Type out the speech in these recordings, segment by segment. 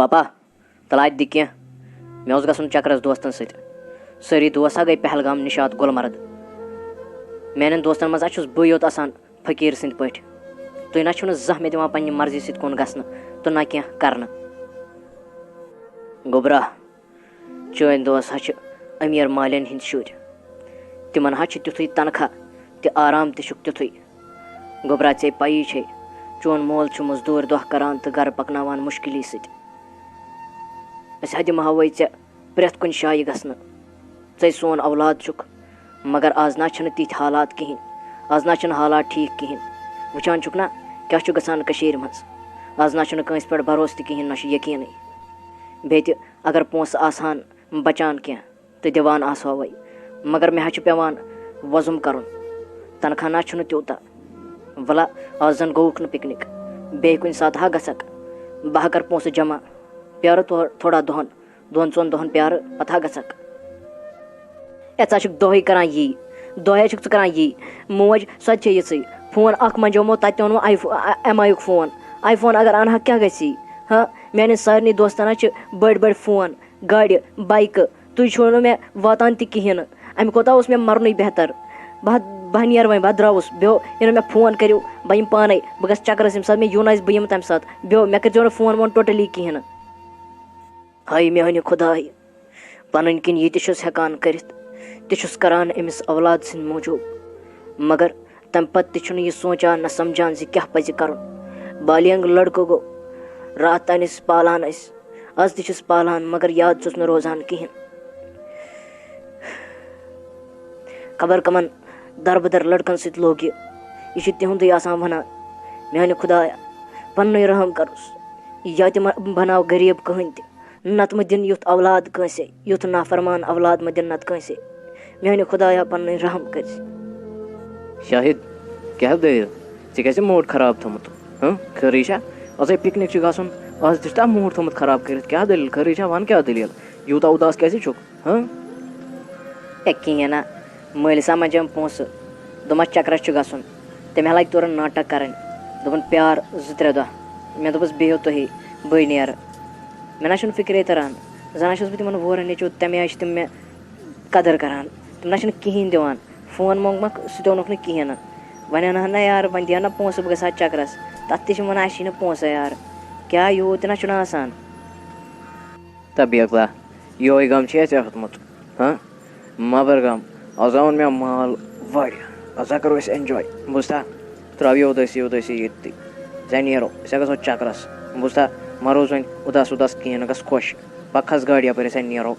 पापा तलात दि क्या मे गसन चक्करस दोस्तन सारी दोस्त गई पहलगाम निशात गुलमर्ग मान दोस्तन मज छुस बे योत आसान फकीर सद पे तुम ना जह मे दिवान पन्ने मर्जी सत कुन गसन तो ना क्या करन गोबरा चन दोस्त अमीर मालियन हिंद शुर तिमन तिथु तनख्वाह ते आराम तिथु गोबरा ऐ पई छे चोन मोल मजदूर दह करान तो गर पकनावान मुश्किल सत हदम हवै ऐ प्रेथ कुन शाये गसन ऐ सोन औलाद चुक मगर आज ना तिथ हालात कहें आज ना हालात ठीक कहें वुचान चुक ना क्या गसान कशीर मज आज ना कंस पे भरोस कहें ना यकीन बे अगर पोस आसान बचान क्या तो दिवान आसो मगर मे पेवान वजुम कर तनख्वाह ना तूता वला आज जन गोक न पिकनिक बे कुन सात हा गसक बह कर पोस जमा प्यार थोड़ा दोहन दोन चोन दोहन प्यार पता गसक ऐसा दोहे करान यी दोहे करान यी मोज सो ये फोन अख मंजोमो तत ओन MI फोन iPhone अगर अनहा क्या गसी हाँ मान सारे दोस्तन बड़ बड़ फोन गाड़ी बाइक तुम छो मे वातान तहन अमे कोता मे मरन बेहतर बह नीर वह बह द्रावस बो ये मे फोन करो बह यम पाने बह गस चक्करस ये मे यून बह यम तम सात बो मे कर फोन वोन टोटली कहें हाय मेहन खुदाई पन किन ये हेकान कर करान अमिस औलाद सद मूजूब मगर तम पत यह सोचान न समझान क्या पज कर बालियंग लड़को गो रात तान पालान आज तस पालान मगर याद चुस न रोजान कहें खबर कमन दरबदर लड़कन सत लोग यह तिहुंद वन मेहन खुदाया पन रहम करुस या बनाव गरीब कहन नत म दिन युथ औलाद कंसे युथ नाफरमान औलाद म दिन नत कंसे मेहन खुदाया पन रहम कर शाहिद क्या दलील ऐसे मूड खराब थोमुत खरी अजे पिकनिक गसन आज दिता मूड थोमुत खराब कर क्या दलील खरी वन क्या दलील यूता उदास कैसे छुक कहें ना मल समझम पोस दोपस चक्करस गसन तमें लगे तोर नाटक कर दोपन प्यार 2-3 दह मे दोपस बिहो तुही बे नेर मे ना फिक्रे तरान जन बह तिमन वोरन नेचो तमें आय तम मे कदर करान तम ना कहें दिवान फोन मोंगमक सह ओनुक न कहें वन ना यार वन दिया ना पोस बह गसा चक्करस तथ वन अ पोस यार क्या यूत ना आसान तबियला ये गम होतमुत मबर गम आज ओन मे माल अजा करो एंजॉय बुझता त्रो उदासी ये ऐ नीरो ऐ गो चक्करस बुझता मरोज वन उदास उदास कहें गस खुश पक खस गाड़ी अपर ऐ नीरो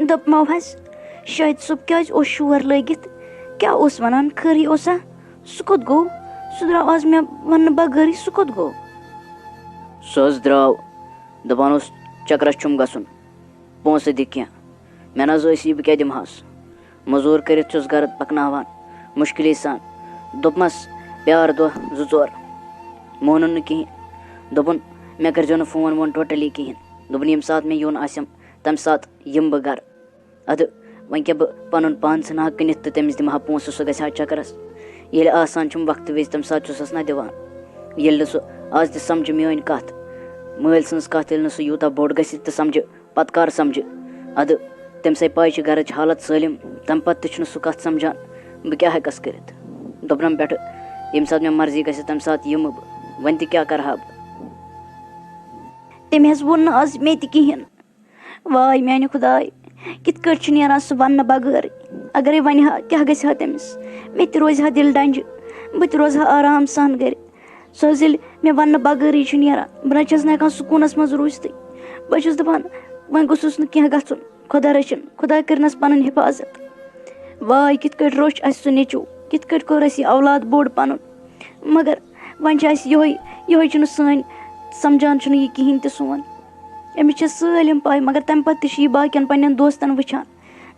दपमो शायद सुब क्या शोर लगित क्या वन खरी सह कोत गो सह द्राव आज मे वन बगैर सह कोत गो सह द्राव दपान चक्करस छुम गसन पोस दि क्या मे ना बह क्या दिमहस मजूर कर गर पकनावान मुश्किल सान दोपमस प्यार दह 2-4 मोनन न कहें दोपन मे कर फोन वोन टोटली कहें दोपन यम सात मे यून आसम तम सात यम बह गर अद वन क्या बह पन पान सना कनित तो तमिस दिमहा पोस सह गहा चक्करस ये आसान वक्त विज तम सात चुसस ना दिवान ये सह आज समझ मेन कत मल सज कत सह यूता बोड़ गि तो समझ पत कर समझ अद तम से पाई घर हालत सलिम तम पत सह कत समझान बह क्या हेकस कर दोपनम पे यम सात मे मर्जी गि तम सात यम बह वन क्या करहा तम वोन आज मे कहें वाय मान खुदाय कित नीरान सह वन बगैर अगर वन क्या गहा तमिस मे रोज हा दिल डंज बह रोज हा आराम सान गर सह मे वन बगैर नीरान बह ना हेकान सुकूनस मज रूजत बस दपान वन गोस न गन खुदा रचन खुदा करनस पन हिफाजत वाय कित रोच सह नेचू कित कोर यह औलाद बोड़ पन मगर वन ये सान समझान यह कहें तो सोन अमिस सलम पाई मगर तम पत बाकियन पन्न दोस्तन वुचान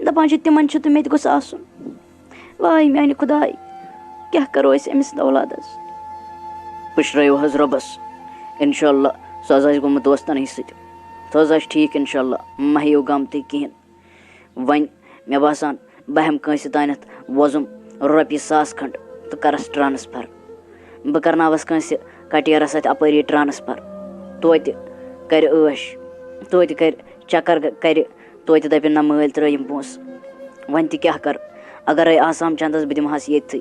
दपान तिमन तो मे गोस आसन वाय मान खुदाय क्या करो अमिस औलादस पुशरायो हज रबस इंशाअल्लाह सह गोमुत दोस्तन सह ठीक इंशाअल्लाह मह हेव गम तुम कहें वन मे बासान बह हम कंस तानत वोजुम ₹1,000 खंड तो करस ट्रांसफर बह करनावस कंस कटेरस अत अपरी ट्रांसफर तोत کَرِ ٲش توتہِ کَرِ چَکر کَرِ توتہِ دَپہِ نہ مٲلۍ ترٛٲیِم پونٛسہٕ وۄنۍ تہِ کیٛاہ کَرٕ اگرَے آسام چَندَس بہٕ دِمہٕ ہَس ییٚتھٕے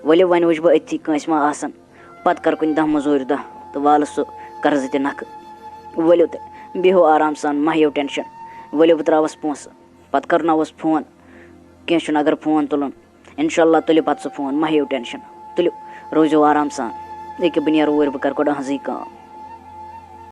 ؤلِو وۄنۍ وٕچھِ بہٕ أتھی کٲنٛسہِ ما آسَن پَتہٕ کَرٕ کُنہِ دۄہ مٔزوٗرۍ دۄہ تہٕ والہٕ سُہ قرضہٕ تہِ نَکھٕ ؤلِو تہٕ بِہِو آرام سان مہ ہیٚیِو ٹٮ۪نشَن ؤلِو بہٕ ترٛاوَس پونٛسہٕ پَتہٕ کَرناوَس فون کینٛہہ چھُنہٕ اگر فون تُلُن اِنشاء اللہ تُلِو پَتہٕ سُہ فون مہ ہیٚیِو ٹٮ۪نشَن تُلِو روٗزِو آرام سان ییٚکیٛاہ بہٕ نیرٕ اوٗرۍ بہٕ کَرٕ گۄڈٕ أہٕنٛزٕے کٲم